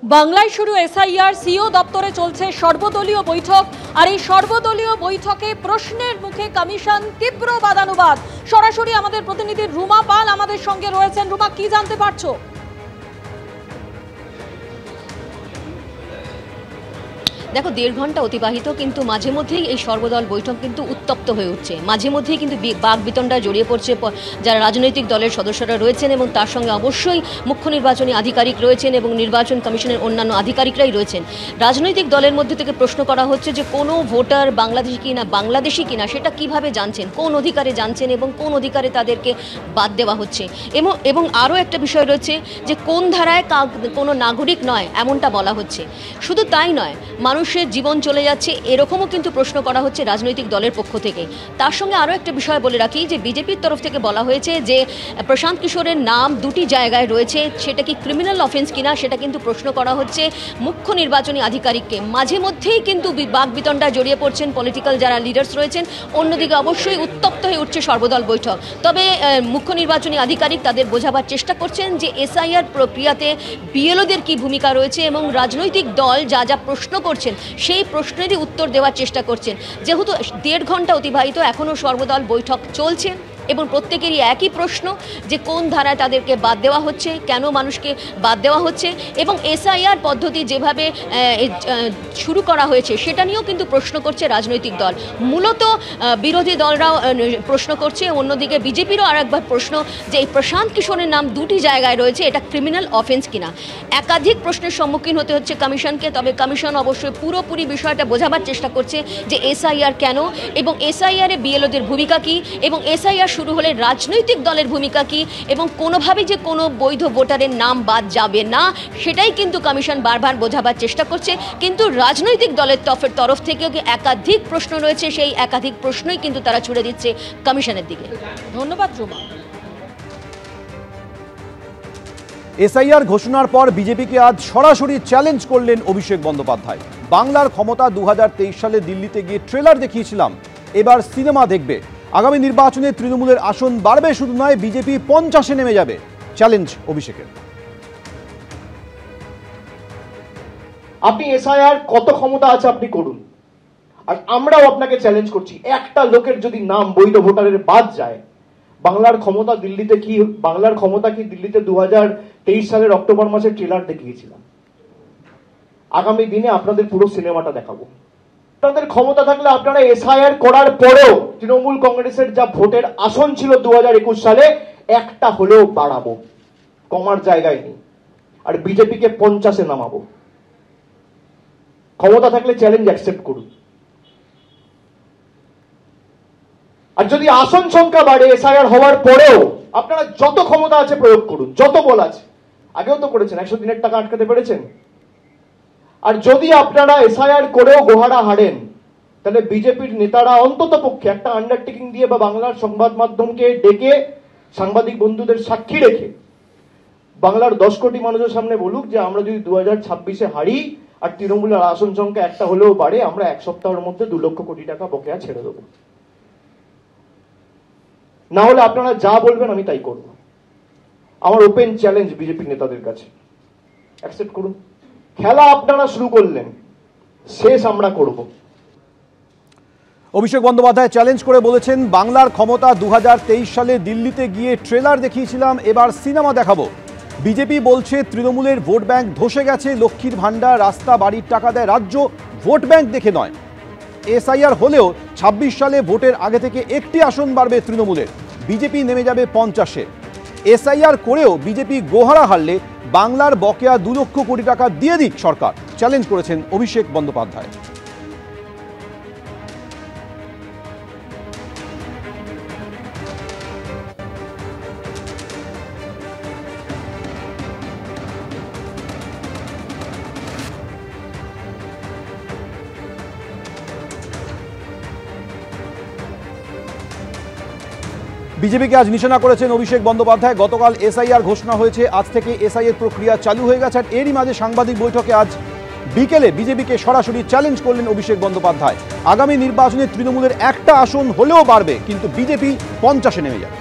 বাংলায় শুরু SIR, CO দপ্তরে চলছে সর্বদলীয় বৈঠক। আর এই সর্বদলীয় বৈঠকে প্রশ্নের মুখে কমিশন, তীব্র বাদানুবাদ। সরাসরি আমাদের প্রতিনিধি রুমা পাল আমাদের সঙ্গে রয়েছেন। রুমা, কি জানতে পারছো? দেখো, 1.5 ঘন্টা অতিবাহিত, কিন্তু মাঝে মধ্যেই এই সর্বদল বৈঠক কিন্তু উত্তপ্ত হয়ে উঠছে। মাঝে মধ্যেই কিন্তু বাকবিতণ্ডা জড়িয়ে পড়ছে যারা রাজনৈতিক দলের সদস্যরা রয়েছেন, এবং তার সঙ্গে অবশ্যই মুখ্য নির্বাচনী আধিকারিক রয়েছেন এবং নির্বাচন কমিশনের অন্যান্য আধিকারিকরাই রয়েছেন। রাজনৈতিক দলের মধ্যে থেকে প্রশ্ন করা হচ্ছে যে কোনো ভোটার বাংলাদেশি কিনা সেটা কিভাবে জানছেন, কোন অধিকারে জানছেন এবং কোন অধিকারে তাদেরকে বাদ দেওয়া হচ্ছে। এবং আরও একটা বিষয় রয়েছে যে কোন ধারায় কোনো নাগরিক নয় এমনটা বলা হচ্ছে। শুধু তাই নয়, মানুষের জীবন চলে যাচ্ছে এরকমও কিন্তু প্রশ্ন করা হচ্ছে রাজনৈতিক দলের পক্ষ থেকে। তার সঙ্গে আরও একটা বিষয় বলে রাখি যে বিজেপির তরফ থেকে বলা হয়েছে যে প্রশান্ত কিশোরের নাম 2টি জায়গায় রয়েছে, সেটা কি ক্রিমিনাল অফেন্স কিনা সেটা কিন্তু প্রশ্ন করা হচ্ছে মুখ্য নির্বাচনী আধিকারিককে। মাঝে মধ্যেই কিন্তু বাকবিতণ্ডা জড়িয়ে পড়ছেন পলিটিক্যাল যারা লিডার্স রয়েছেন। অন্যদিকে অবশ্যই উত্তপ্ত হয়ে উঠছে সর্বদল বৈঠক। তবে মুখ্য নির্বাচনী আধিকারিক তাদের বোঝাবার চেষ্টা করছেন যে এসআইআর প্রক্রিয়াতে বিএলওদের কি ভূমিকা রয়েছে এবং রাজনৈতিক দল যা যা প্রশ্ন করছেন সেই প্রশ্নেরই উত্তর দেওয়ার চেষ্টা করছেন। যেহেতু 1.5 ঘন্টা অতিবাহিত, এখনও সর্বদল বৈঠক চলছে এবং প্রত্যেকেরই একই প্রশ্ন যে কোন ধারায় তাদেরকে বাদ দেওয়া হচ্ছে, কেন মানুষকে বাদ দেওয়া হচ্ছে, এবং এসআইআর পদ্ধতি যেভাবে শুরু করা হয়েছে সেটা নিয়েও কিন্তু প্রশ্ন করছে রাজনৈতিক দল। মূলত বিরোধী দলরাও প্রশ্ন করছে। অন্যদিকে বিজেপিরও আরেকবার প্রশ্ন যে এই প্রশান্ত কিশোরের নাম 2টি জায়গায় রয়েছে, এটা ক্রিমিনাল অফেন্স কিনা। একাধিক প্রশ্নের সম্মুখীন হতে হচ্ছে কমিশনকে। তবে কমিশন অবশ্যই পুরোপুরি বিষয়টা বোঝাবার চেষ্টা করছে যে এসআইআর কেন এবং এসআইআরে বিএলওদের ভূমিকা কী, এবং এসআইআর শুরু হলে রাজনৈতিক দলের ভূমিকা কী, এবং কোনোভাবেই যে কোনো বৈধ ভোটারের নাম বাদ যাবে না সেটাই কিন্তু কমিশন বারবার বোঝাবার চেষ্টা করছে। কিন্তু রাজনৈতিক দলের তরফ থেকেও একাধিক প্রশ্ন রয়েছে, সেই একাধিক প্রশ্নই কিন্তু তারা ছুড়ে দিচ্ছে কমিশনের দিকে। ধন্যবাদ রুমা। এসআইআর ঘোষণার পর বিজেপিকে আজ সরাসরি চ্যালেঞ্জ করলেন অভিষেক বন্দ্যোপাধ্যায়। বাংলার ক্ষমতা 2023 সালে দিল্লিতে গিয়ে ট্রেলার দেখিয়েছিলাম, এবার সিনেমা দেখবে। আগামী নির্বাচনে তৃণমূলের আসন বাড়বে, শুধু নয় বিজেপি 50-এ নেমে যাবে। চ্যালেঞ্জ অভিষেকের। আপনি এসআইআর কত ক্ষমতা আছে আপনি করুন, আর আমরাও আপনাকে চ্যালেঞ্জ করছি, একটা লোকের যদি নাম বৈধ ভোটারের বাদ যায়, বাংলার ক্ষমতা কি দিল্লিতে 2023 সালের অক্টোবর মাসে ট্রেলার দেখিয়েছিলাম। আগামী দিনে আপনাদের পুরো সিনেমাটা দেখাবো। আপনাদের ক্ষমতা থাকলে আপনারা এসআইআর করার পরেও তৃণমূল কংগ্রেসের যা ভোটের আসন ছিল 2021 সালে একটা হলেও বাড়াবো, কমার জায়গায় নেই, আর বিজেপিকে 50-এ নামাবো। ক্ষমতা থাকলে চ্যালেঞ্জ অ্যাকসেপ্ট করুন। আর যদি আসন সংখ্যা বাড়ে এসআইআর হওয়ার পরেও আপনারা যত ক্ষমতা আছে প্রয়োগ করুন, যত বল আছে। আগেও তো করেছেন, 100 দিনের টাকা আটকাতে পেরেছেন। আর যদি আপনারা এসআইআর করেও গোহারা হারেন, তাহলে বিজেপির নেতারা অন্তত পক্ষে একটা আন্ডারটেকিং দিয়ে বা বাংলার সংবাদ মাধ্যমকে ডেকে সাংবাদিক বন্ধুদের সাক্ষী রেখে বাংলার 10 কোটি মানুষের সামনে বলুক যে আমরা যদি 2026-এ হারি আর তৃণমূলের আসন সংখ্যা একটা হলেও বাড়ে, আমরা 1 সপ্তাহের মধ্যে 2 লক্ষ কোটি টাকা বকেয়া ছেড়ে দেবো। না হলে আপনারা যা বলবেন আমি তাই করব। আমার ওপেন চ্যালেঞ্জ বিজেপি নেতাদের কাছে, অ্যাকসেপ্ট করুন। খেলা আপনারা শুরু করলেন, শেষ আমরা করব। অভিষেক বন্দ্যোপাধ্যায় চ্যালেঞ্জ করে বলেছেন, বাংলার ক্ষমতা 2023 সালে দিল্লিতে গিয়ে ট্রেলার দেখিয়েছিলাম, এবার সিনেমা দেখাবো। বিজেপি বলছে তৃণমূলের ভোট ব্যাংক ধসে গেছে, লক্ষ্মীর ভান্ডার, রাস্তা, বাড়ির টাকা দেয় রাজ্য, ভোট ব্যাংক দেখে নয়। এসআইআর হলেও 26 সালে ভোটের আগে থেকে একটি আসন বাড়বে তৃণমূলের, বিজেপি নেমে যাবে 50-এ। এসআইআর করেও বিজেপি গোহারা হারলে বাংলার বকেয়া 2 লক্ষ কোটি টাকা দিয়ে দিক সরকার, চ্যালেঞ্জ করেছেন অভিষেক বন্দ্যোপাধ্যায়। বিজেপিকে আজ নিশানা করেছেন অভিষেক বন্দ্যোপাধ্যায়। গতকাল এসআইআর ঘোষণা হয়েছে, আজ থেকে এসআইআর প্রক্রিয়া চালু হয়ে গেছে। আর এরই মাঝে সাংবাদিক বৈঠকে আজ বিকেলে বিজেপিকে সরাসরি চ্যালেঞ্জ করলেন অভিষেক বন্দ্যোপাধ্যায়। আগামী নির্বাচনে তৃণমূলের একটা আসন হলেও বাড়বে, কিন্তু বিজেপি 50-এ নেমে যাবে।